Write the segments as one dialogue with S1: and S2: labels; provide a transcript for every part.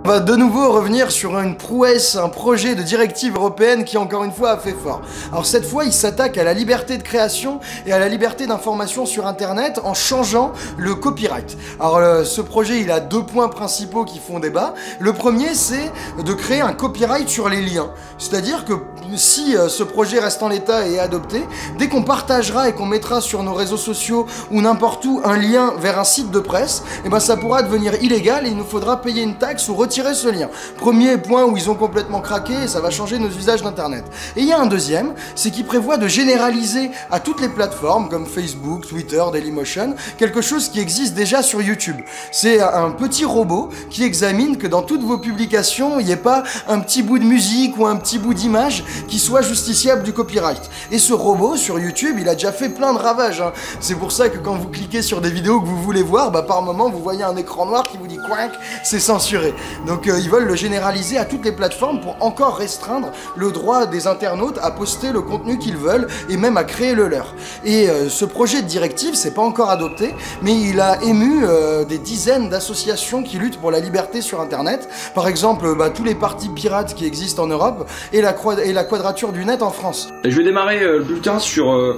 S1: On va de nouveau revenir sur une prouesse, un projet de directive européenne qui encore une fois a fait fort. Alors cette fois, il s'attaque à la liberté de création et à la liberté d'information sur internet en changeant le copyright. Alors ce projet, il a deux points principaux qui font débat. Le premier, c'est de créer un copyright sur les liens. C'est-à-dire que si ce projet reste en l'état et est adopté, dès qu'on partagera et qu'on mettra sur nos réseaux sociaux ou n'importe où un lien vers un site de presse, eh ben ça pourra devenir illégal et il nous faudra payer une taxe ou retirer ce lien. Premier point où ils ont complètement craqué et ça va changer nos usages d'internet. Et il y a un deuxième, c'est qu'ils prévoient de généraliser à toutes les plateformes comme Facebook, Twitter, Dailymotion, quelque chose qui existe déjà sur YouTube. C'est un petit robot qui examine que dans toutes vos publications, il n'y ait pas un petit bout de musique ou un petit bout d'image qui soit justiciable du copyright. Et ce robot sur YouTube, il a déjà fait plein de ravages, hein. C'est pour ça que quand vous cliquez sur des vidéos que vous voulez voir, bah par moment vous voyez un écran noir qui vous dit quack, c'est censuré. Donc ils veulent le généraliser à toutes les plateformes pour encore restreindre le droit des internautes à poster le contenu qu'ils veulent et même à créer le leur. Et ce projet de directive, c'est pas encore adopté, mais il a ému des dizaines d'associations qui luttent pour la liberté sur internet. Par exemple, tous les partis pirates qui existent en Europe et la Quadrature du Net en France.
S2: Je vais démarrer le bulletin sur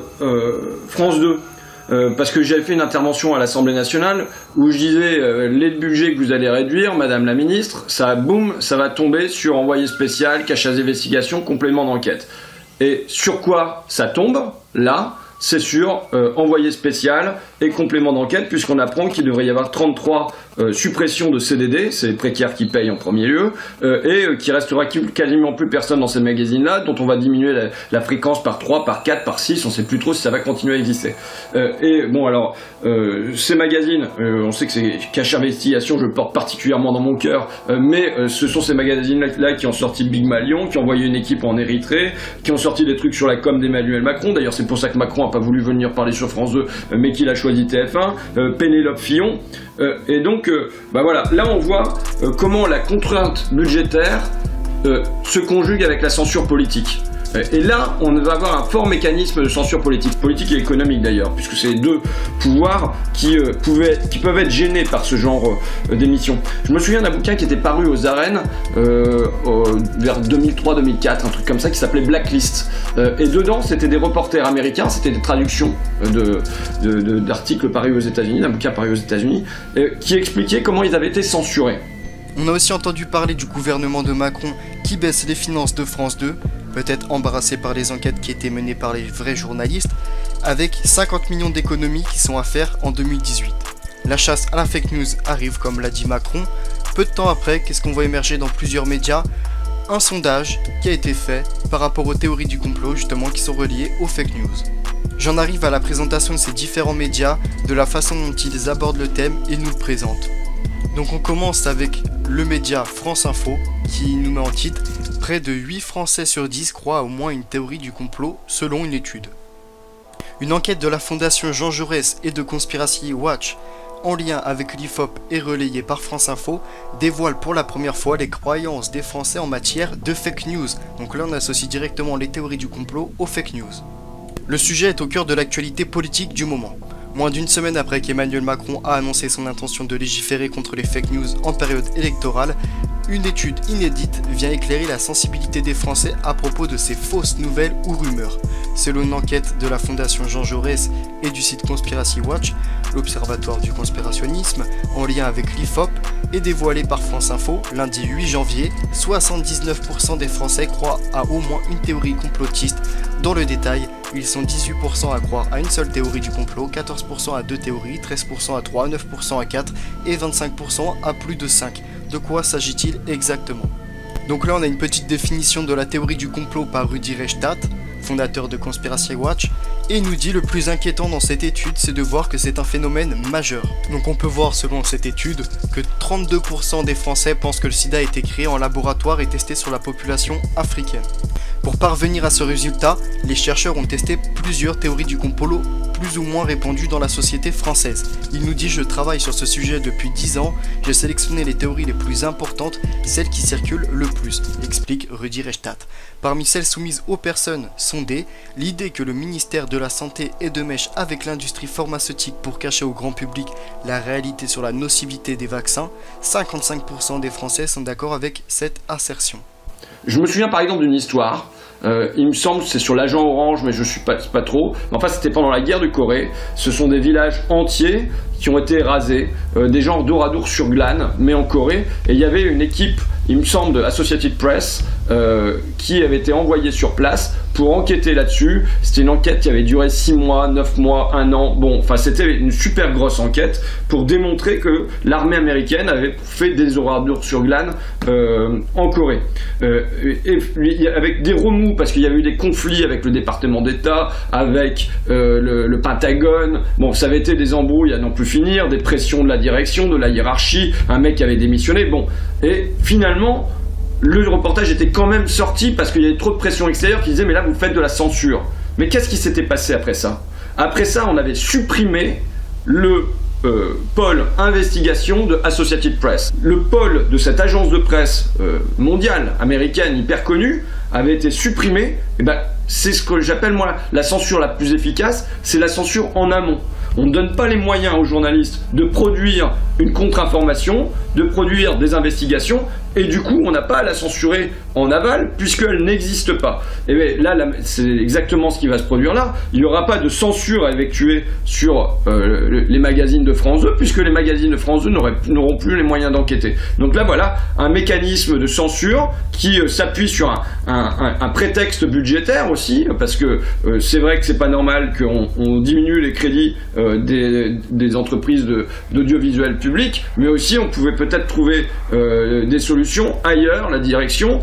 S2: France 2. Parce que j'avais fait une intervention à l'Assemblée nationale où je disais les budgets que vous allez réduire, Madame la Ministre, ça boum, ça va tomber sur envoyé spécial, cachet d'investigation, complément d'enquête. Et sur quoi ça tombe là? C'est sur envoyé spécial et complément d'enquête, puisqu'on apprend qu'il devrait y avoir 33 suppressions de CDD, c'est les précaires qui payent en premier lieu, et qu'il restera quasiment plus personne dans ces magazines-là, dont on va diminuer la fréquence par 3, par 4, par 6, on sait plus trop si ça va continuer à exister. Et bon alors, ces magazines, on sait que c'est Cachet Investigation, je le porte particulièrement dans mon cœur, mais ce sont ces magazines-là qui ont sorti Big Malion, qui ont envoyé une équipe en Érythrée, qui ont sorti des trucs sur la com d'Emmanuel Macron, d'ailleurs c'est pour ça que Macron n'a pas voulu venir parler sur France 2, mais qu'il a choisi TF1, Pénélope Fillon, et donc voilà, là on voit comment la contrainte budgétaire se conjugue avec la censure politique. Et là, on va avoir un fort mécanisme de censure politique et économique d'ailleurs, puisque c'est les deux pouvoirs qui peuvent être gênés par ce genre d'émission. Je me souviens d'un bouquin qui était paru aux arènes vers 2003-2004, un truc comme ça, qui s'appelait Blacklist. Et dedans, c'était des reporters américains, c'était des traductions d'articles parus aux États-Unis, d'un bouquin paru aux États-Unis, qui expliquaient comment ils avaient été censurés.
S3: On a aussi entendu parler du gouvernement de Macron qui baisse les finances de France 2, peut-être embarrassé par les enquêtes qui étaient menées par les vrais journalistes, avec 50 millions d'économies qui sont à faire en 2018. La chasse à la fake news arrive comme l'a dit Macron. Peu de temps après, qu'est-ce qu'on voit émerger dans plusieurs médias? Un sondage qui a été fait par rapport aux théories du complot justement qui sont reliées aux fake news. J'en arrive à la présentation de ces différents médias, de la façon dont ils abordent le thème et nous le présentent. Donc on commence avec le média France Info qui nous met en titre « Près de 8 Français sur 10 croient à au moins une théorie du complot selon une étude ». Une enquête de la Fondation Jean Jaurès et de Conspiracy Watch en lien avec l'IFOP et relayée par France Info dévoile pour la première fois les croyances des Français en matière de fake news. Donc là on associe directement les théories du complot aux fake news. Le sujet est au cœur de l'actualité politique du moment. Moins d'une semaine après qu'Emmanuel Macron a annoncé son intention de légiférer contre les fake news en période électorale, une étude inédite vient éclairer la sensibilité des Français à propos de ces fausses nouvelles ou rumeurs. Selon une enquête de la Fondation Jean Jaurès et du site Conspiracy Watch, l'Observatoire du conspirationnisme, en lien avec l'IFOP, est dévoilée par France Info lundi 8 janvier, 79% des Français croient à au moins une théorie complotiste. Dans le détail, ils sont 18% à croire à une seule théorie du complot, 14% à 2 théories, 13% à 3, 9% à 4 et 25% à plus de 5. De quoi s'agit-il exactement? Donc là on a une petite définition de la théorie du complot par Rudi Reichstadt, fondateur de Conspiracy Watch, et il nous dit le plus inquiétant dans cette étude c'est de voir que c'est un phénomène majeur. Donc on peut voir selon cette étude que 32% des Français pensent que le sida a été créé en laboratoire et testé sur la population africaine. Pour parvenir à ce résultat, les chercheurs ont testé plusieurs théories du complot plus ou moins répandues dans la société française. Il nous dit « Je travaille sur ce sujet depuis 10 ans, j'ai sélectionné les théories les plus importantes, celles qui circulent le plus », explique Rudi Reichstadt. Parmi celles soumises aux personnes sondées, l'idée que le ministère de la Santé est de mèche avec l'industrie pharmaceutique pour cacher au grand public la réalité sur la nocivité des vaccins, 55% des Français sont d'accord avec cette assertion.
S2: Je me souviens par exemple d'une histoire, il me semble c'est sur l'agent orange, mais je suis pas trop. Enfin, c'était pendant la guerre de Corée. Ce sont des villages entiers qui ont été rasés, des genres d'Oradour-sur-Glane, mais en Corée. Et il y avait une équipe, il me semble, de Associated Press, qui avait été envoyée sur place pour enquêter là-dessus. C'était une enquête qui avait duré 6 mois, 9 mois, 1 an. Bon, enfin, c'était une super grosse enquête pour démontrer que l'armée américaine avait fait des Oradour-sur-Glane en Corée. Et avec des remous, parce qu'il y avait eu des conflits avec le département d'État, avec le Pentagone. Bon, ça avait été des embrouilles à n'en plus finir, des pressions de la direction, de la hiérarchie, un mec qui avait démissionné. Bon, et finalement, le reportage était quand même sorti parce qu'il y avait trop de pression extérieure qui disait mais là vous faites de la censure. Mais qu'est-ce qui s'était passé après ça? Après ça, on avait supprimé le pôle investigation de Associated Press. Le pôle de cette agence de presse mondiale, américaine, hyper connue, avait été supprimé. Et ben, c'est ce que j'appelle moi la censure la plus efficace, c'est la censure en amont. On ne donne pas les moyens aux journalistes de produire une contre-information, de produire des investigations, et du coup, on n'a pas à la censurer en aval, puisqu'elle n'existe pas. Et bien, là, c'est exactement ce qui va se produire là. Il n'y aura pas de censure à effectuer sur les magazines de France 2, puisque les magazines de France 2 n'auront plus les moyens d'enquêter. Donc là, voilà, un mécanisme de censure qui s'appuie sur un prétexte budgétaire aussi, parce que c'est vrai que c'est pas normal qu'on diminue les crédits des entreprises d'audiovisuel public, mais aussi on pouvait peut-être trouver des solutions ailleurs, la direction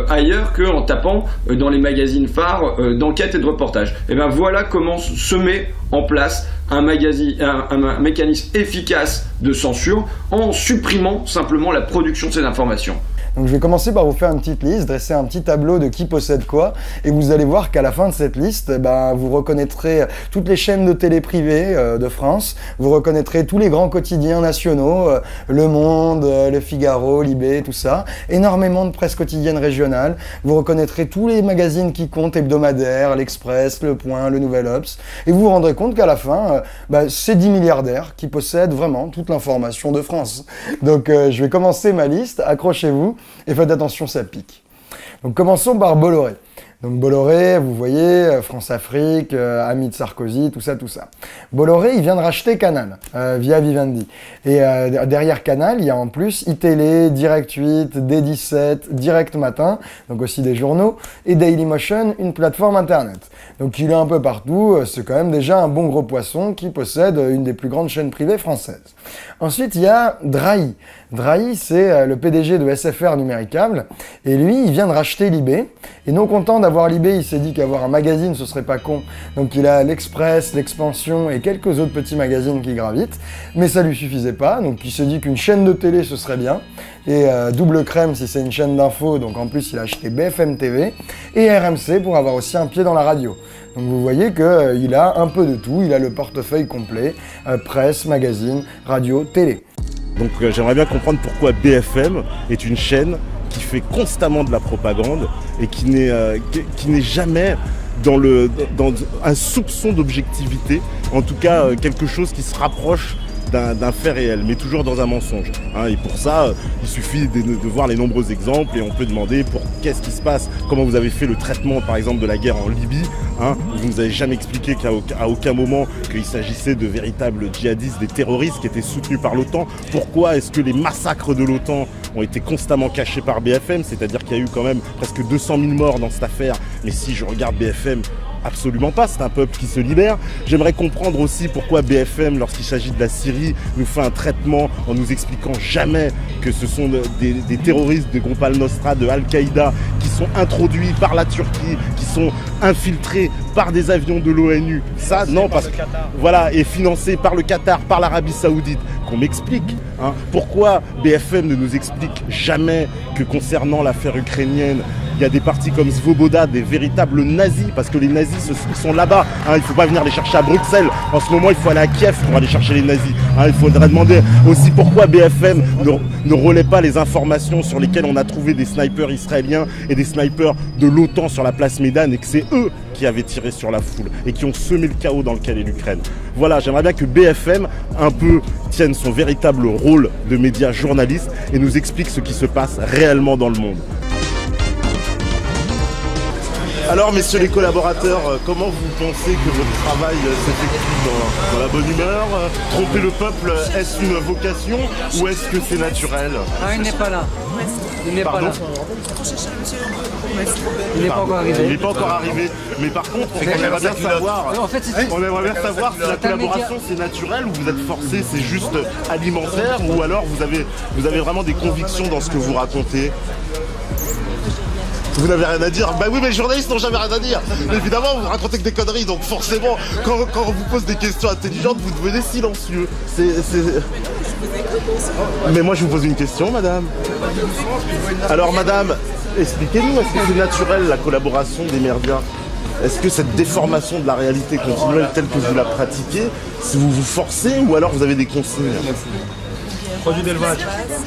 S2: ailleurs qu'en tapant dans les magazines phares d'enquête et de reportage. Et bien voilà comment se met en place un mécanisme efficace de censure en supprimant simplement la production de ces informations.
S1: Donc je vais commencer par vous faire une petite liste, dresser un petit tableau de qui possède quoi, et vous allez voir qu'à la fin de cette liste, vous reconnaîtrez toutes les chaînes de télé privées de France, vous reconnaîtrez tous les grands quotidiens nationaux, Le Monde, Le Figaro, Libé, tout ça, énormément de presse quotidienne régionale, vous reconnaîtrez tous les magazines qui comptent hebdomadaires, l'Express, Le Point, Le Nouvel Obs, et vous vous rendrez compte qu'à la fin, c'est 10 milliardaires qui possèdent vraiment toute l'information de France. Donc je vais commencer ma liste, accrochez-vous, et faites attention, ça pique. Donc commençons par Bolloré. Donc Bolloré, vous voyez, France-Afrique, ami de Sarkozy, tout ça. Bolloré, il vient de racheter Canal via Vivendi. Et derrière Canal, il y a en plus iTélé, Direct 8, D17, Direct Matin, donc aussi des journaux, et Dailymotion, une plateforme internet. Donc il est un peu partout, c'est quand même déjà un bon gros poisson qui possède une des plus grandes chaînes privées françaises. Ensuite, il y a Drahi. Drahi, c'est le PDG de SFR Numéricable, et lui, il vient de racheter Libé, et non content d'avoir Libé, il s'est dit qu'avoir un magazine, ce serait pas con, donc il a l'Express, l'Expansion et quelques autres petits magazines qui gravitent, mais ça lui suffisait pas, donc il s'est dit qu'une chaîne de télé, ce serait bien, et Double Crème si c'est une chaîne d'info, donc en plus il a acheté BFM TV, et RMC pour avoir aussi un pied dans la radio. Donc vous voyez qu'il a un peu de tout, il a le portefeuille complet, presse, magazine, radio, télé.
S4: Donc j'aimerais bien comprendre pourquoi BFM est une chaîne qui fait constamment de la propagande et qui n'est jamais dans un soupçon d'objectivité, en tout cas quelque chose qui se rapproche d'un fait réel, mais toujours dans un mensonge. Et pour ça, il suffit de voir les nombreux exemples et on peut demander qu'est-ce qui se passe, comment vous avez fait le traitement par exemple de la guerre en Libye. Vous ne nous avez jamais expliqué qu'à aucun moment qu'il s'agissait de véritables djihadistes, des terroristes qui étaient soutenus par l'OTAN. Pourquoi est-ce que les massacres de l'OTAN ont été constamment cachés par BFM? C'est-à-dire qu'il y a eu quand même presque 200 000 morts dans cette affaire, mais si je regarde BFM, absolument pas, c'est un peuple qui se libère. J'aimerais comprendre aussi pourquoi BFM, lorsqu'il s'agit de la Syrie, nous fait un traitement en nous expliquant jamais que ce sont des terroristes de groupe Al-Nosra, de Al-Qaïda, qui sont introduits par la Turquie, qui sont infiltrés par des avions de l'ONU. Ça, non, parce que voilà, et financés par le Qatar, par l'Arabie Saoudite. Qu'on m'explique. Pourquoi BFM ne nous explique jamais que concernant l'affaire ukrainienne, Il y a des partis comme Svoboda, des véritables nazis, parce que les nazis, ils sont là-bas. Hein, il ne faut pas venir les chercher à Bruxelles. En ce moment, il faut aller à Kiev pour aller chercher les nazis. Hein, il faudrait demander aussi pourquoi BFM ne relaie pas les informations sur lesquelles on a trouvé des snipers israéliens et des snipers de l'OTAN sur la place Médane, et que c'est eux qui avaient tiré sur la foule et qui ont semé le chaos dans lequel est l'Ukraine. Voilà, j'aimerais bien que BFM un peu tienne son véritable rôle de média journaliste et nous explique ce qui se passe réellement dans le monde. Alors, messieurs les collaborateurs, comment vous pensez que votre travail s'effectue dans la bonne humeur? Tromper le peuple, est-ce une vocation ou est-ce que c'est naturel?
S5: Ah, il n'est pas là. Il n'est pas là. Il n'est pas encore arrivé.
S4: Il n'est pas encore arrivé. Mais par contre, on aimerait bien savoir, si la collaboration c'est naturel ou vous êtes forcé, c'est juste alimentaire, ou alors vous avez vraiment des convictions dans ce que vous racontez. Vous n'avez rien à dire? Bah oui, mais les journalistes n'ont jamais rien à dire. Mais évidemment, vous racontez que des conneries, donc forcément, quand on vous pose des questions intelligentes, vous devenez silencieux. Mais moi, je vous pose une question, madame. Alors, madame, expliquez-nous, est-ce que c'est naturel, la collaboration des médias? Est-ce que cette déformation de la réalité continuelle telle que vous la pratiquez, si vous vous forcez ou alors vous avez des consignes?
S6: Produit d'élevage.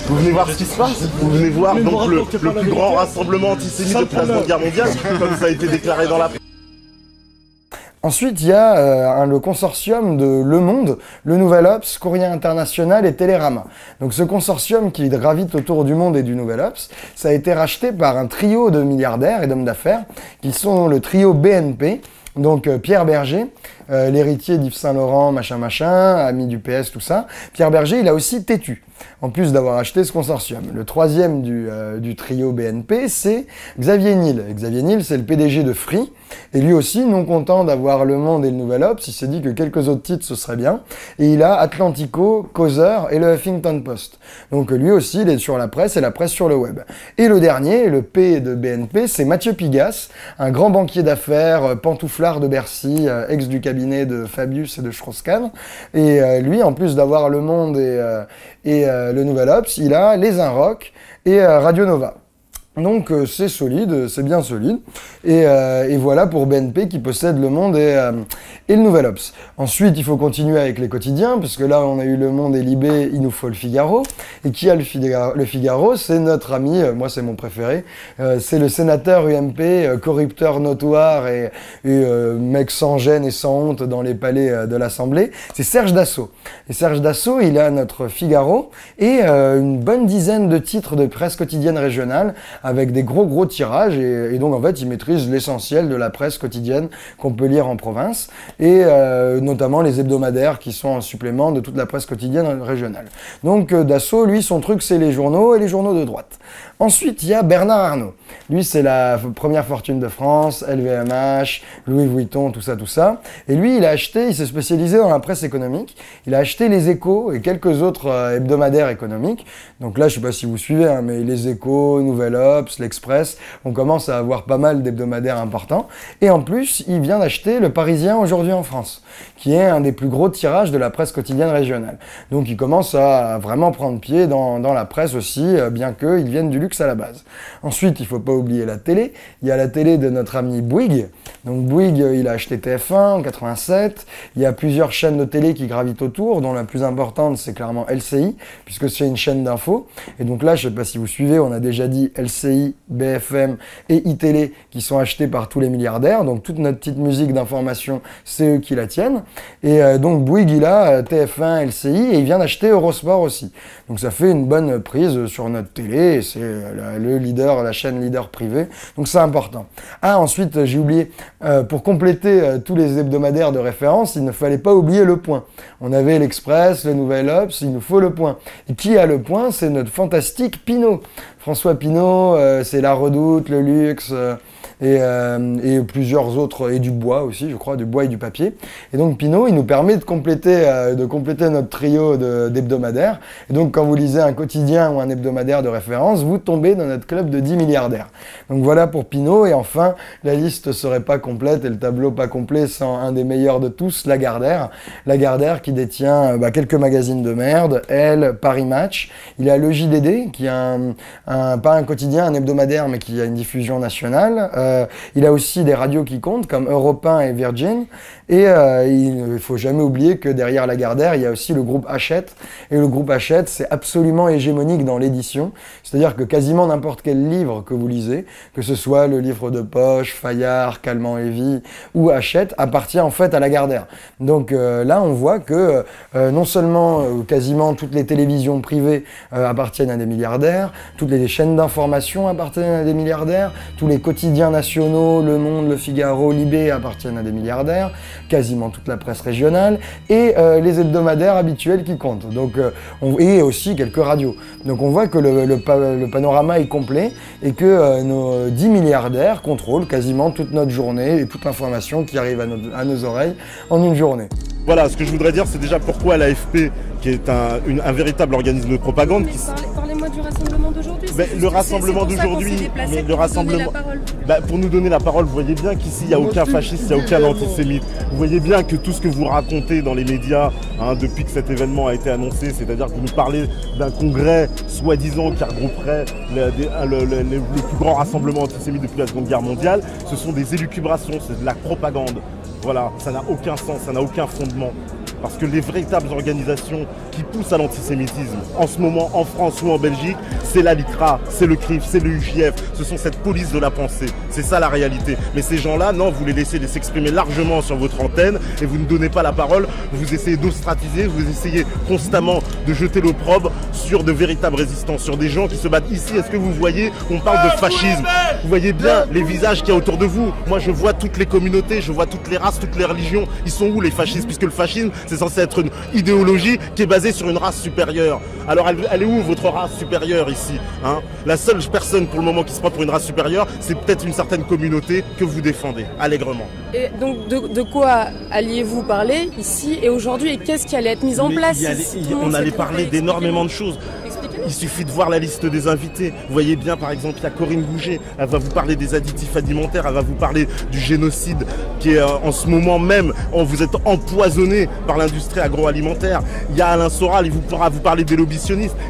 S4: Vous venez voir ce qui se passe? Vous venez voir donc le plus grand rassemblement antisémite depuis la Seconde Guerre mondiale, comme ça a été déclaré dans la presse.
S1: Ensuite, il y a le consortium de Le Monde, Le Nouvel Obs, Courrier International et Télérama. Donc ce consortium qui gravite autour du Monde et du Nouvel Obs, ça a été racheté par un trio de milliardaires et d'hommes d'affaires, qui sont le trio BNP, donc Pierre Berger, l'héritier d'Yves Saint-Laurent, machin, ami du PS, tout ça. Pierre Berger, il a aussi Tétu, en plus d'avoir acheté ce consortium. Le troisième du trio BNP, c'est Xavier Niel. Xavier Niel, c'est le PDG de Free. Et lui aussi, non content d'avoir Le Monde et le Nouvel Obs, il s'est dit que quelques autres titres, ce serait bien. Et il a Atlantico, Causeur et le Huffington Post. Donc lui aussi, il est sur la presse et la presse sur le web. Et le dernier, le P de BNP, c'est Mathieu Pigasse, un grand banquier d'affaires, pantouflard de Bercy, ex du cabinet de Fabius et de Strauss-Kahn. Et lui, en plus d'avoir Le Monde et le Nouvel Obs, il a Les Inrocks et Radio Nova. Donc c'est solide, c'est bien solide. Et voilà pour BNP qui possède Le Monde et le Nouvel Obs. Ensuite, il faut continuer avec les quotidiens, parce que là, on a eu Le Monde et Libé, il nous faut le Figaro. Et qui a le Figaro? C'est notre ami, moi c'est mon préféré, c'est le sénateur UMP, corrupteur notoire et mec sans gêne et sans honte dans les palais de l'Assemblée. C'est Serge Dassault. Et Serge Dassault, il a notre Figaro et une bonne dizaine de titres de presse quotidienne régionale, avec des gros tirages, et donc en fait il maîtrise l'essentiel de la presse quotidienne qu'on peut lire en province, et notamment les hebdomadaires qui sont un supplément de toute la presse quotidienne régionale. Donc Dassault, lui, son truc c'est les journaux, et les journaux de droite. Ensuite, il y a Bernard Arnault. Lui, c'est la première fortune de France, LVMH, Louis Vuitton, tout ça. Et lui, il s'est spécialisé dans la presse économique. Il a acheté Les Échos et quelques autres hebdomadaires économiques. Donc là, je sais pas si vous suivez, hein, mais Les Échos, Nouvel Obs, L'Express, on commence à avoir pas mal d'hebdomadaires importants. Et en plus, il vient d'acheter Le Parisien aujourd'hui en France, qui est un des plus gros tirages de la presse quotidienne régionale. Donc il commence à vraiment prendre pied dans la presse aussi, bien qu'il vienne du luxe à la base. Ensuite, il faut pas oublier la télé. Il y a la télé de notre ami Bouygues. Donc Bouygues, il a acheté TF1 en 87. Il y a plusieurs chaînes de télé qui gravitent autour, dont la plus importante, c'est clairement LCI, puisque c'est une chaîne d'info. Et donc là, je sais pas si vous suivez, on a déjà dit LCI, BFM et iTélé qui sont achetés par tous les milliardaires. Donc toute notre petite musique d'information, c'est eux qui la tiennent. Et donc Bouygues, il a TF1, LCI, et il vient d'acheter Eurosport aussi. Donc ça fait une bonne prise sur notre télé, et c'est le leader, la chaîne leader privée. Donc c'est important. Ah, ensuite, j'ai oublié, pour compléter tous les hebdomadaires de référence, il ne fallait pas oublier Le Point. On avait L'Express, le Nouvel Obs, il nous faut Le Point. Et qui a Le Point? C'est notre fantastique Pinault. François Pinault, c'est La Redoute, Le Luxe, et plusieurs autres, et du bois aussi, je crois, du bois et du papier. Et donc Pinot, il nous permet de compléter notre trio d'hebdomadaires. Et donc quand vous lisez un quotidien ou un hebdomadaire de référence, vous tombez dans notre club de 10 milliardaires. Donc voilà pour Pinot. Et enfin, la liste serait pas complète et le tableau pas complet sans un des meilleurs de tous, Lagardère. Lagardère qui détient quelques magazines de merde, Elle, Paris Match. Il a le JDD qui a pas un quotidien, un hebdomadaire, mais qui a une diffusion nationale. Il a aussi des radios qui comptent comme Europe 1 et Virgin. Et il ne faut jamais oublier que derrière Lagardère, il y a aussi le groupe Hachette. Et le groupe Hachette, c'est absolument hégémonique dans l'édition. C'est-à-dire que quasiment n'importe quel livre que vous lisez, que ce soit le livre de poche, Fayard, Calment-Lévy ou Hachette, appartient en fait à Lagardère. Donc là, on voit que non seulement quasiment toutes les télévisions privées appartiennent à des milliardaires, toutes les chaînes d'information appartiennent à des milliardaires, tous les quotidiens nationaux, Le Monde, Le Figaro, Libé appartiennent à des milliardaires, quasiment toute la presse régionale, et les hebdomadaires habituels qui comptent. Donc, et aussi quelques radios. Donc on voit que le panorama est complet et que nos 10 milliardaires contrôlent quasiment toute notre journée et toute l'information qui arrive à nos oreilles en une journée.
S4: Voilà, ce que je voudrais dire, c'est déjà pourquoi l'AFP, qui est un véritable organisme de propagande...
S7: Parlez-moi du rassemblement d'aujourd'hui.
S4: Le rassemblement d'aujourd'hui, pour nous donner la parole, vous voyez bien qu'ici, il n'y a aucun fasciste, il n'y a aucun antisémite. Vous voyez bien que tout ce que vous racontez dans les médias, depuis que cet événement a été annoncé, c'est-à-dire que vous nous parlez d'un congrès soi-disant qui regrouperait les plus grands rassemblements antisémites depuis la Seconde Guerre mondiale, ce sont des élucubrations, c'est de la propagande. Voilà, ça n'a aucun sens, ça n'a aucun fondement. Parce que les véritables organisations qui poussent à l'antisémitisme, en ce moment en France ou en Belgique, c'est la LICRA, c'est le CRIF, c'est le UJF, ce sont cette police de la pensée. C'est ça la réalité. Mais ces gens-là, non, vous les laissez s'exprimer largement sur votre antenne et vous ne donnez pas la parole, vous essayez d'ostratiser, vous essayez constamment de jeter l'opprobre sur de véritables résistants, sur des gens qui se battent ici. Est-ce que vous voyez, on parle de fascisme, vous voyez bien les visages qu'il y a autour de vous. Moi je vois toutes les communautés, je vois toutes les races, toutes les religions. Ils sont où les fascistes? Puisque le fascisme, c'est censé être une idéologie qui est basée sur une race supérieure. Alors elle est où votre race supérieure ici, La seule personne pour le moment qui se prend pour une race supérieure, c'est peut-être une certaine communauté que vous défendez allègrement.
S7: Et donc de quoi alliez-vous parler ici et aujourd'hui, et qu'est-ce qui allait être mis en place
S4: On allait parler d'énormément de choses. Il suffit de voir la liste des invités. Vous voyez bien, par exemple, il y a Corinne Bouget. Elle va vous parler des additifs alimentaires. Elle va vous parler du génocide qui est en ce moment même. Vous êtes empoisonné par l'industrie agroalimentaire. Il y a Alain Soral, il pourra vous parler des lobbyistes.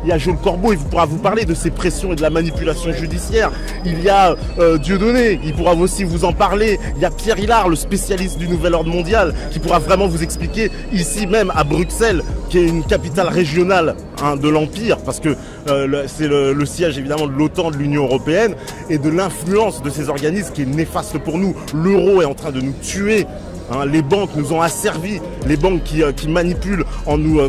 S4: Il y a Joël Corbeau, il pourra vous parler de ces pressions et de la manipulation judiciaire. Il y a Dieudonné, il pourra aussi vous en parler. Il y a Pierre Hilard, le spécialiste du nouvel ordre mondial, qui pourra vraiment vous expliquer ici même à Bruxelles, qui est une capitale régionale de l'Empire, parce que c'est le siège évidemment de l'OTAN, de l'Union Européenne, et de l'influence de ces organismes qui est néfaste pour nous. L'euro est en train de nous tuer. Les banques nous ont asservis, les banques qui manipulent en nous,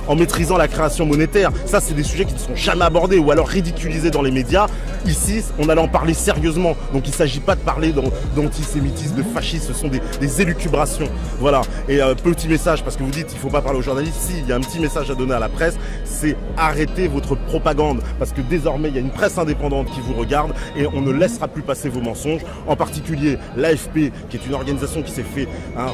S4: en maîtrisant la création monétaire. Ça, c'est des sujets qui ne sont jamais abordés ou alors ridiculisés dans les médias. Ici, on allait en parler sérieusement. Donc, il ne s'agit pas de parler d'antisémitisme, de fascisme. Ce sont des élucubrations. Voilà. Et petit message, parce que vous dites qu'il ne faut pas parler aux journalistes. Si, il y a un petit message à donner à la presse, c'est arrêtez votre propagande. Parce que désormais, il y a une presse indépendante qui vous regarde et on ne laissera plus passer vos mensonges. En particulier, l'AFP, qui est une organisation qui s'est fait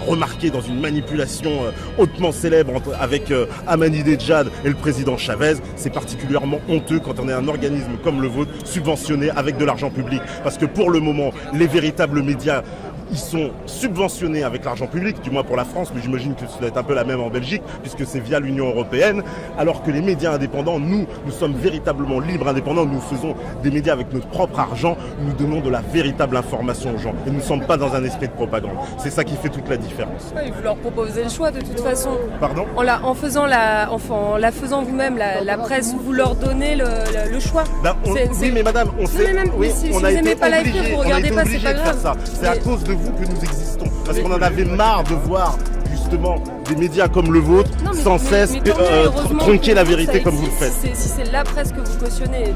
S4: remarqué dans une manipulation hautement célèbre avec Ahmadinejad et le président Chavez. C'est particulièrement honteux quand on est un organisme comme le vôtre, subventionné avec de l'argent public. Parce que pour le moment, les véritables médias, ils sont subventionnés avec l'argent public, du moins pour la France, mais j'imagine que ça doit être un peu la même en Belgique, puisque c'est via l'Union Européenne, alors que les médias indépendants, nous sommes véritablement libres, indépendants, nous faisons des médias avec notre propre argent, nous donnons de la véritable information aux gens, et nous ne sommes pas dans un esprit de propagande. C'est ça qui fait toute la différence.
S7: Oui, vous leur proposez le choix de toute façon.
S4: Pardon ?
S7: En faisant faisant vous-même, la presse, vous leur donnez le choix.
S4: Oui, mais madame, on sait...
S7: si vous n'aimez pas la vie, vous regardez pas, c'est pas grave.
S4: C'est à cause de vous que nous existons. Parce qu'on en avait marre de voir justement des médias comme le vôtre sans cesse tronquer la vérité comme vous le faites.
S7: Si c'est la presse que vous cautionnez,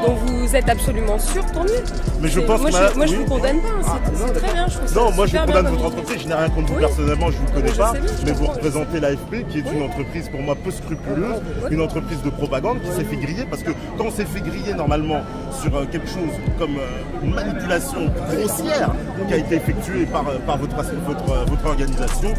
S7: dont vous êtes absolument sûr, tant mieux.
S4: Mais je pense
S7: moi,
S4: que
S7: je vous condamne pas, c'est très bien. Je trouve
S4: non,
S7: ça
S4: moi je
S7: super
S4: condamne
S7: bien
S4: votre
S7: comme
S4: entreprise, je n'ai rien contre vous
S7: Oui.
S4: personnellement, je ne vous connais
S7: Je
S4: pas,
S7: sais bien, je
S4: mais vous
S7: comprends.
S4: représentez l'AFP qui est une entreprise pour moi peu scrupuleuse, une entreprise de propagande qui s'est fait griller, parce que quand on s'est fait griller normalement sur quelque chose comme une manipulation grossière qui a été effectuée par votre organisation,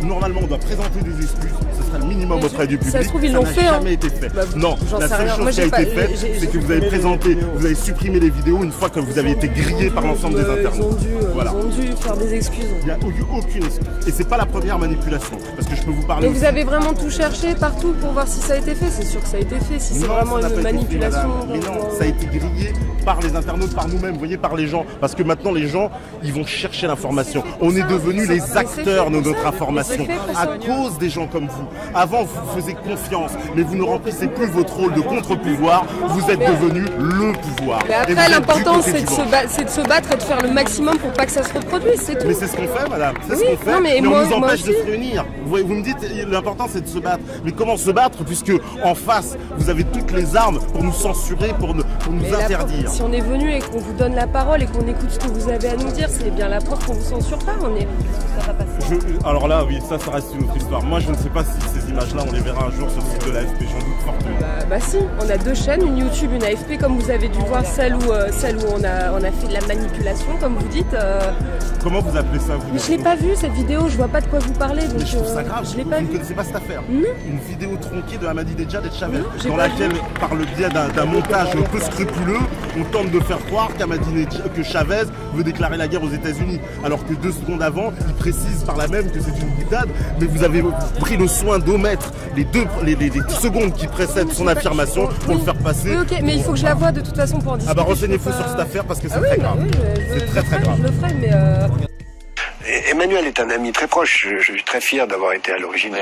S4: normalement on doit présenter des excuses, ce sera le minimum auprès du public,
S7: ça se trouve, ils
S4: ça
S7: l'ont
S4: n'a
S7: fait,
S4: jamais
S7: hein.
S4: été fait.
S7: Bah,
S4: Non,
S7: j'en
S4: la
S7: sais
S4: seule
S7: rien.
S4: chose
S7: Moi,
S4: qui a
S7: j'ai
S4: été
S7: pas-
S4: faite,
S7: j'ai-
S4: c'est que vous avez présenté, vous avez supprimé les vidéos une fois que vous avez été grillé par l'ensemble des internautes. Voilà.
S7: Ils ont dû faire des excuses.
S4: Il n'y a eu aucune excuse. Et c'est pas la première manipulation. Parce que je peux vous parler.
S7: Mais vous avez vraiment tout cherché partout pour voir si ça a été fait. C'est sûr que ça a été fait. Si c'est vraiment une manipulation.
S4: Mais non, ça a été grillé par les internautes, par nous-mêmes, vous voyez, par les gens. Parce que maintenant, les gens, ils vont chercher l'information. On est devenus les acteurs de notre information à cause des gens comme vous. Avant, vous faisiez confiance, mais vous ne remplissez plus votre rôle de contre-pouvoir. Vous êtes devenu le pouvoir.
S7: Mais après, l'important, c'est de se battre et de faire le maximum pour pas que ça se reproduise, c'est tout.
S4: Mais c'est ce qu'on fait, madame. C'est
S7: Oui,
S4: ce qu'on fait.
S7: non, mais
S4: on
S7: moi-
S4: nous
S7: moi
S4: empêche de
S7: aussi.
S4: se réunir. Vous me dites, l'important, c'est de se battre. Mais comment se battre, puisque en face, vous avez toutes les armes pour nous censurer, pour nous
S7: Mais la
S4: interdire.
S7: preuve, si on est venu et qu'on vous donne la parole et qu'on écoute ce que vous avez à nous dire, c'est bien la preuve qu'on vous censure pas. Ça va passer.
S4: Alors là, oui, ça reste une autre histoire. Moi, je ne sais pas si ces images-là, on les verra un jour sur le site de l'AFP. J'en doute fortement.
S7: Bah si, on a deux chaînes, une YouTube, une AFP, comme vous avez dû voir, celle où on a fait de la manipulation, comme vous dites.
S4: Comment vous appelez ça, vous?
S7: Mais je l'ai pas vu cette vidéo, je vois pas de quoi vous parlez. Donc,
S4: Mais je trouve ça grave,
S7: je l'ai
S4: vous
S7: pas
S4: ne
S7: vu.
S4: connaissez pas cette affaire.
S7: Non.
S4: Une vidéo tronquée de Ahmadinejad et de Chavez,
S7: Non, j'ai
S4: dans
S7: pas
S4: laquelle,
S7: vu.
S4: par le biais d'un montage peu scrupuleux, on tente de faire croire que Chavez veut déclarer la guerre aux États-Unis. Alors que 2 secondes avant, il précise par là même que c'est une boutade, mais vous avez pris le soin d'omettre les secondes qui précèdent son affirmation pour le faire passer.
S7: Oui, ok, mais il faut que je la voie de toute façon pour en discuter.
S4: Ah bah renseignez-vous
S7: je peux
S4: sur
S7: pas-
S4: cette affaire parce que c'est
S7: Ah oui,
S4: très
S7: bah
S4: grave.
S7: oui,
S4: C'est très très grave.
S7: Je le ferai, mais
S8: Emmanuel est un ami très proche. Je suis très fier d'avoir été à l'origine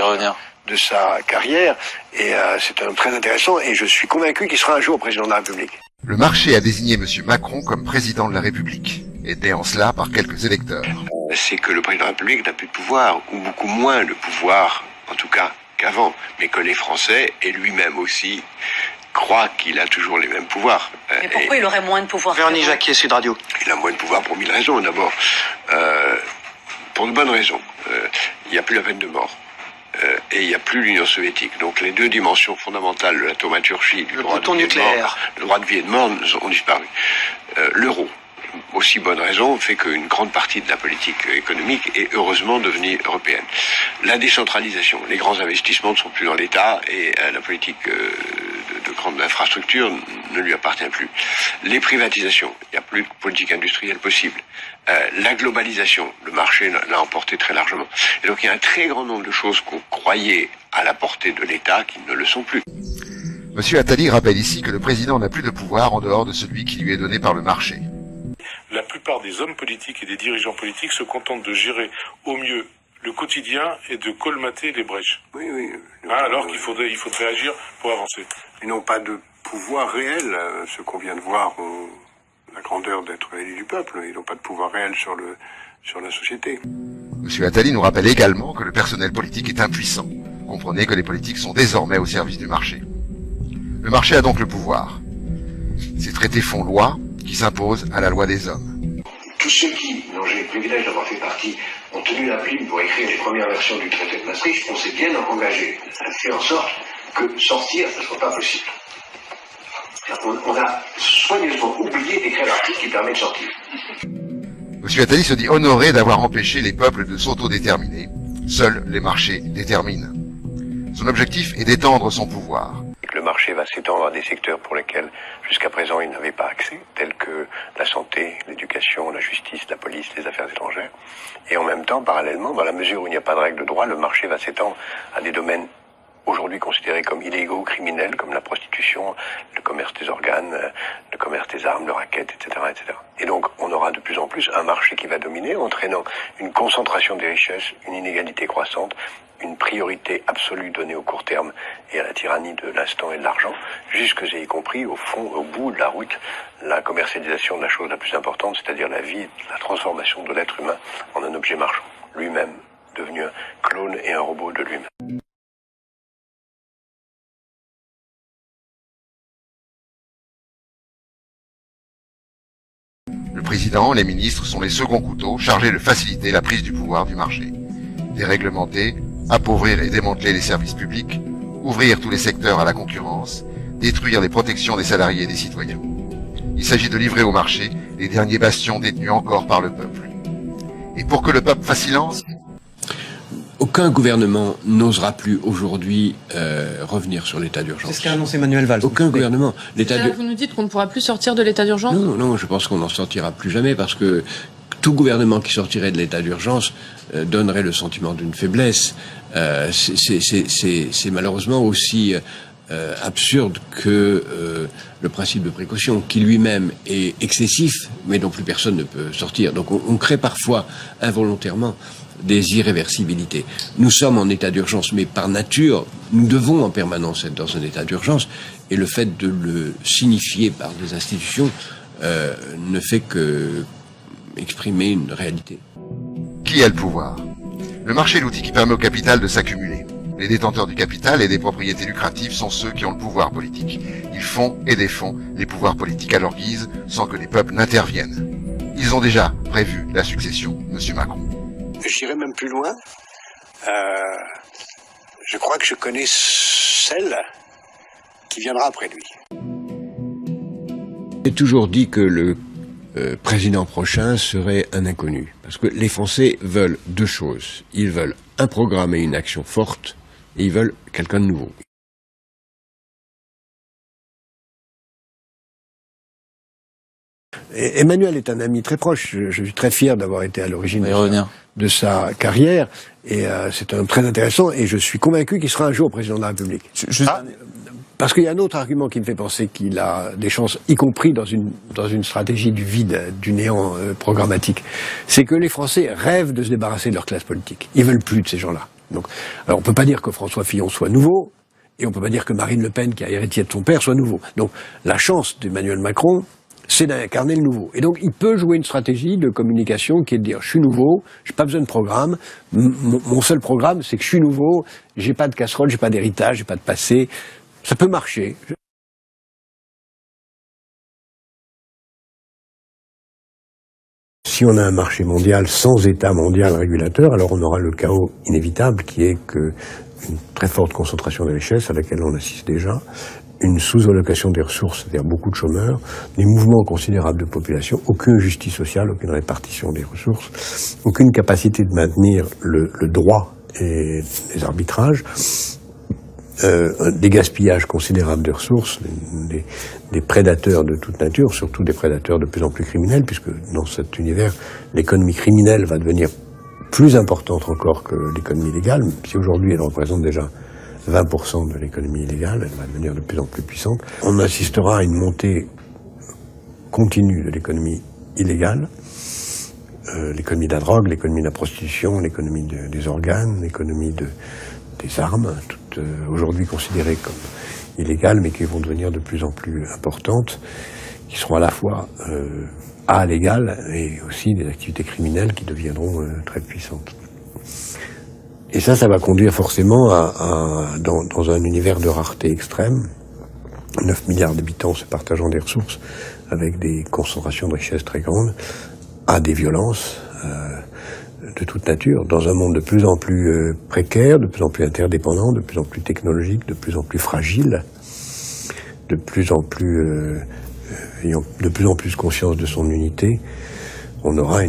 S8: de sa carrière. Et c'est un homme très intéressant. Et je suis convaincu qu'il sera un jour président de la République.
S9: Le marché a désigné M. Macron comme président de la République, aidé en cela par quelques électeurs.
S8: C'est que le président de la République n'a plus de pouvoir, ou beaucoup moins de pouvoir, en tout cas qu'avant. Mais que les Français, et lui-même aussi, croient qu'il a toujours les mêmes pouvoirs.
S10: Mais pourquoi il aurait moins de pouvoir?
S11: Véronique Jacquier, Sud Radio.
S8: Il a moins de pouvoir pour 1000 raisons. D'abord, pour de bonnes raisons. Il n'y a plus la peine de mort. Et il n'y a plus l'Union soviétique. Donc les deux dimensions fondamentales de la thaumaturgie, du droit de vie et de mort, le droit de vie et de mort ont disparu. L'euro, aussi bonne raison, fait qu'une grande partie de la politique économique est heureusement devenue européenne. La décentralisation, les grands investissements ne sont plus dans l'État et la politique de grande infrastructure ne lui appartient plus. Les privatisations, il n'y a plus de politique industrielle possible. La globalisation, le marché l'a emporté très largement. Et donc il y a un très grand nombre de choses qu'on croyait à la portée de l'État qui ne le sont plus.
S9: M. Attali rappelle ici que le président n'a plus de pouvoir en dehors de celui qui lui est donné par le marché.
S12: La plupart des hommes politiques et des dirigeants politiques se contentent de gérer au mieux le quotidien et de colmater les brèches.
S8: Oui, oui.
S12: Alors qu'il faudrait agir pour avancer.
S8: Ils n'ont pas de pouvoir réel. Ce qu'on vient de voir ont la grandeur d'être élus du peuple. Ils n'ont pas de pouvoir réel sur la société.
S9: M. Attali nous rappelle également que le personnel politique est impuissant. Comprenez que les politiques sont désormais au service du marché. Le marché a donc le pouvoir. Ces traités font loi qui s'impose à la loi des hommes.
S8: Tous ceux qui, dont j'ai le privilège d'avoir fait partie, ont tenu la plume pour écrire les premières versions du traité de Maastricht, on s'est bien engagé à faire en sorte que sortir, ce ne soit pas possible. On a soigneusement oublié d'écrire l'article qui permet de sortir.
S9: M. Attali se dit honoré d'avoir empêché les peuples de s'autodéterminer. Seuls les marchés déterminent. Son objectif est d'étendre son pouvoir.
S8: Le marché va s'étendre à des secteurs pour lesquels, jusqu'à présent, il n'avait pas accès, tels que la santé, l'éducation, la justice, la police, les affaires étrangères. Et en même temps, parallèlement, dans la mesure où il n'y a pas de règle de droit, le marché va s'étendre à des domaines aujourd'hui considérés comme illégaux, criminels, comme la prostitution, le commerce des organes, le commerce des armes, le racket, etc., etc. Et donc, on aura de plus en plus un marché qui va dominer, entraînant une concentration des richesses, une inégalité croissante, une priorité absolue donnée au court terme et à la tyrannie de l'instant et de l'argent, jusque et y compris, au fond, au bout de la route, la commercialisation de la chose la plus importante, c'est-à-dire la vie, la transformation de l'être humain en un objet marchand, lui-même devenu un clone et un robot de lui-même.
S9: Le président, les ministres sont les seconds couteaux chargés de faciliter la prise du pouvoir du marché. Déréglementer, appauvrir et démanteler les services publics, ouvrir tous les secteurs à la concurrence, détruire les protections des salariés et des citoyens. Il s'agit de livrer au marché les derniers bastions détenus encore par le peuple. Et pour que le peuple fasse silence,
S11: aucun gouvernement n'osera plus aujourd'hui revenir sur l'état d'urgence.
S5: C'est ce qu'a annoncé Manuel Valls.
S11: Aucun gouvernement.
S13: Vous nous dites qu'on ne pourra plus sortir de l'état d'urgence ?
S11: Non, je pense qu'on n'en sortira plus jamais parce que tout gouvernement qui sortirait de l'état d'urgence donnerait le sentiment d'une faiblesse. C'est malheureusement aussi absurde que le principe de précaution, qui lui-même est excessif, mais dont plus personne ne peut sortir. Donc on crée parfois involontairement des irréversibilités. Nous sommes en état d'urgence, mais par nature, nous devons en permanence être dans un état d'urgence, et le fait de le signifier par des institutions ne fait que exprimer une réalité.
S9: Qui a le pouvoir? Le marché est l'outil qui permet au capital de s'accumuler. Les détenteurs du capital et des propriétés lucratives sont ceux qui ont le pouvoir politique. Ils font et défont les pouvoirs politiques à leur guise, sans que les peuples n'interviennent. Ils ont déjà prévu la succession, Monsieur Macron.
S8: J'irai même plus loin. Je crois que je connais celle qui viendra après lui.
S11: J'ai toujours dit que le président prochain serait un inconnu. Parce que les Français veulent deux choses. Ils veulent un programme et une action forte, et ils veulent quelqu'un de nouveau. Emmanuel est un ami très proche. Je suis très fier d'avoir été à l'origine de sa carrière. Et c'est un très intéressant. Et je suis convaincu qu'il sera un jour président de la République. Parce qu'il y a un autre argument qui me fait penser qu'il a des chances, y compris dans une stratégie du vide, du néant programmatique. C'est que les Français rêvent de se débarrasser de leur classe politique. Ils veulent plus de ces gens-là. Donc, alors on peut pas dire que François Fillon soit nouveau, et on peut pas dire que Marine Le Pen, qui a hérité de son père, soit nouveau. Donc, la chance d'Emmanuel Macron, c'est d'incarner le nouveau. Et donc, il peut jouer une stratégie de communication qui est de dire, je suis nouveau, j'ai pas besoin de programme, mon seul programme, c'est que je suis nouveau, j'ai pas de casserole, j'ai pas d'héritage, j'ai pas de passé. Ça peut marcher. Si on a un marché mondial sans État mondial régulateur, alors on aura le chaos inévitable qui est que une très forte concentration des richesses à laquelle on assiste déjà, une sous-allocation des ressources, c'est-à-dire beaucoup de chômeurs, des mouvements considérables de population, aucune justice sociale, aucune répartition des ressources, aucune capacité de maintenir le droit et les arbitrages, des gaspillages considérables de ressources, des prédateurs de toute nature, surtout des prédateurs de plus en plus criminels, puisque dans cet univers, l'économie criminelle va devenir plus importante encore que l'économie légale. Si aujourd'hui elle représente déjà 20% de l'économie illégale, elle va devenir de plus en plus puissante. On assistera à une montée continue de l'économie illégale, l'économie de la drogue, l'économie de la prostitution, l'économie des organes, l'économie des armes, toutes aujourd'hui considérées comme illégales, mais qui vont devenir de plus en plus importantes, qui seront à la fois légales et aussi des activités criminelles qui deviendront très puissantes. Et ça va conduire forcément dans un univers de rareté extrême, 9 milliards d'habitants se partageant des ressources, avec des concentrations de richesses très grandes, à des violences de toute nature, dans un monde de plus en plus précaire, de plus en plus interdépendant, de plus en plus technologique, de plus en plus fragile, de plus en plus ayant de plus en plus conscience de son unité. On aura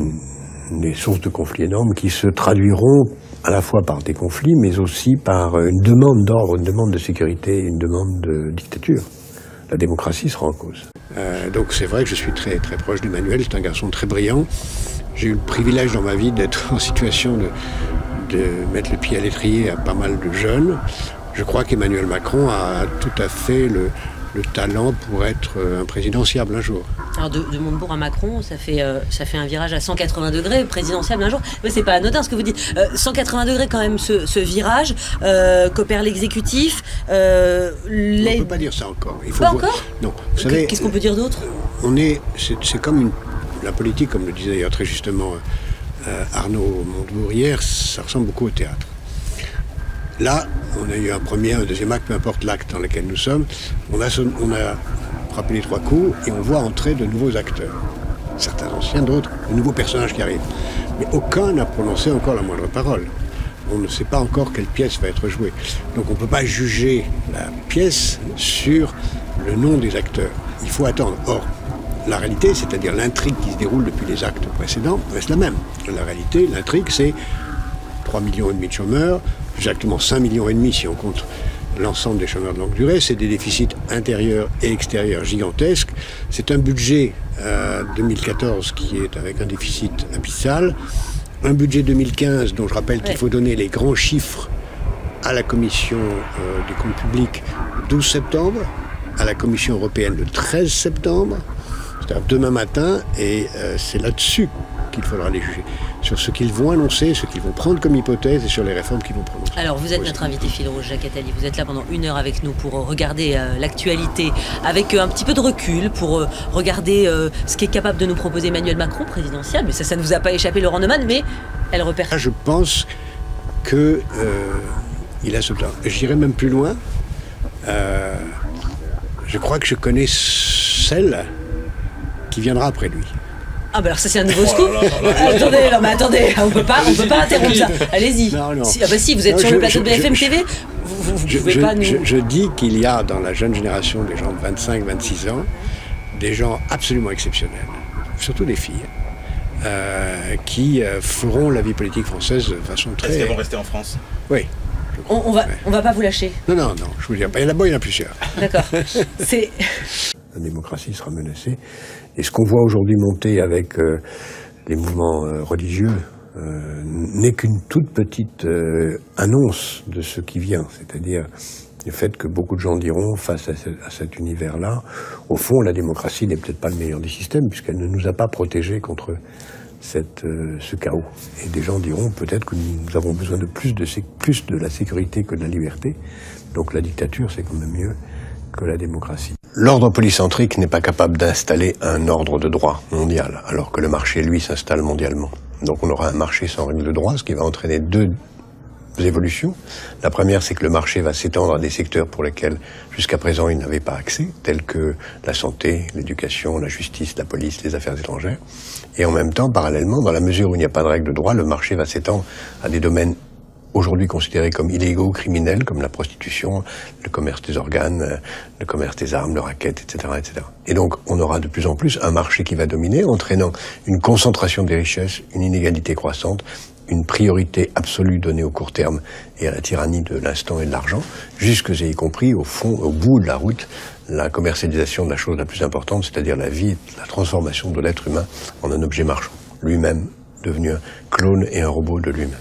S11: des sources de conflits énormes qui se traduiront à la fois par des conflits, mais aussi par une demande d'ordre, une demande de sécurité, une demande de dictature. La démocratie sera en cause. Donc c'est vrai que je suis très, très proche d'Emmanuel, c'est un garçon très brillant. J'ai eu le privilège dans ma vie d'être en situation de mettre le pied à l'étrier à pas mal de jeunes. Je crois qu'Emmanuel Macron a tout à fait le talent pour être un présidentiable un jour.
S14: Alors de Montebourg à Macron, ça fait un virage à 180 degrés, présidentiable un jour. Mais c'est pas anodin ce que vous dites. 180 degrés quand même ce virage, qu'opère l'exécutif.
S11: On ne peut pas dire ça encore.
S14: Il faut pas encore ?
S11: Non. Vous savez,
S14: qu'est-ce qu'on peut dire d'autre ?
S11: C'est comme la politique, comme le disait d'ailleurs très justement Arnaud Montebourg hier, ça ressemble beaucoup au théâtre. Là, on a eu un premier, un deuxième acte, peu importe l'acte dans lequel nous sommes. On a frappé les 3 coups et on voit entrer de nouveaux acteurs. certains anciens, d'autres, de nouveaux personnages qui arrivent. Mais aucun n'a prononcé encore la moindre parole. On ne sait pas encore quelle pièce va être jouée. Donc on ne peut pas juger la pièce sur le nom des acteurs. Il faut attendre. Or, la réalité, c'est-à-dire l'intrigue qui se déroule depuis les actes précédents, reste la même. La réalité, l'intrigue, c'est 3,5 millions de chômeurs, exactement 5,5 millions si on compte l'ensemble des chômeurs de longue durée. C'est des déficits intérieurs et extérieurs gigantesques. C'est un budget 2014 qui est avec un déficit abyssal. Un budget 2015 dont je rappelle qu'il faut donner les grands chiffres à la Commission des comptes publics le 12 septembre, à la Commission européenne le 13 septembre, c'est-à-dire demain matin, et c'est là-dessus qu'il faudra les juger. Sur ce qu'ils vont annoncer, ce qu'ils vont prendre comme hypothèse et sur les réformes qu'ils vont prononcer.
S14: Alors vous êtes notre invité fil rouge, Jacques Attali. Vous êtes là pendant 1 heure avec nous pour regarder l'actualité avec un petit peu de recul, pour regarder ce qu'est capable de nous proposer Emmanuel Macron, présidentiel. Mais ça ne vous a pas échappé, Laurent Neumann, mais elle repère.
S11: Je pense que il a ce temps. J'irai même plus loin. Je crois que je connais celle qui viendra après lui.
S14: Ah bah alors ça c'est un nouveau scoop. Attendez, on peut pas interrompre ça. Allez-y. Si, vous êtes sur le plateau de BFM TV, vous pouvez pas nous...
S11: Je dis qu'il y a dans la jeune génération des gens de 25-26 ans, des gens absolument exceptionnels, surtout des filles, qui feront la vie politique française de façon très...
S6: Est-ce qu'elles vont rester en France?
S11: Oui.
S14: On va pas vous lâcher.
S11: Non, je vous dis pas. Là-bas, il y en a plusieurs.
S14: D'accord.
S11: La démocratie sera menacée. Et ce qu'on voit aujourd'hui monter avec les mouvements religieux n'est qu'une toute petite annonce de ce qui vient. C'est-à-dire le fait que beaucoup de gens diront, face à cet univers-là, au fond, la démocratie n'est peut-être pas le meilleur des systèmes, puisqu'elle ne nous a pas protégés contre ce chaos. Et des gens diront peut-être que nous avons besoin de plus de la sécurité que de la liberté. Donc la dictature, c'est quand même mieux que la démocratie. L'ordre polycentrique n'est pas capable d'installer un ordre de droit mondial, alors que le marché, lui, s'installe mondialement. Donc on aura un marché sans règles de droit, ce qui va entraîner deux évolutions. La première, c'est que le marché va s'étendre à des secteurs pour lesquels, jusqu'à présent, il n'avait pas accès, tels que la santé, l'éducation, la justice, la police, les affaires étrangères. Et en même temps, parallèlement, dans la mesure où il n'y a pas de règles de droit, le marché va s'étendre à des domaines aujourd'hui considérés comme illégaux, criminels, comme la prostitution, le commerce des organes, le commerce des armes, le racket, etc., etc. Et donc, on aura de plus en plus un marché qui va dominer, entraînant une concentration des richesses, une inégalité croissante, une priorité absolue donnée au court terme et à la tyrannie de l'instant et de l'argent, jusque et y compris, au fond, au bout de la route, la commercialisation de la chose la plus importante, c'est-à-dire la vie, la transformation de l'être humain en un objet marchand, lui-même devenu un clone et un robot de lui-même.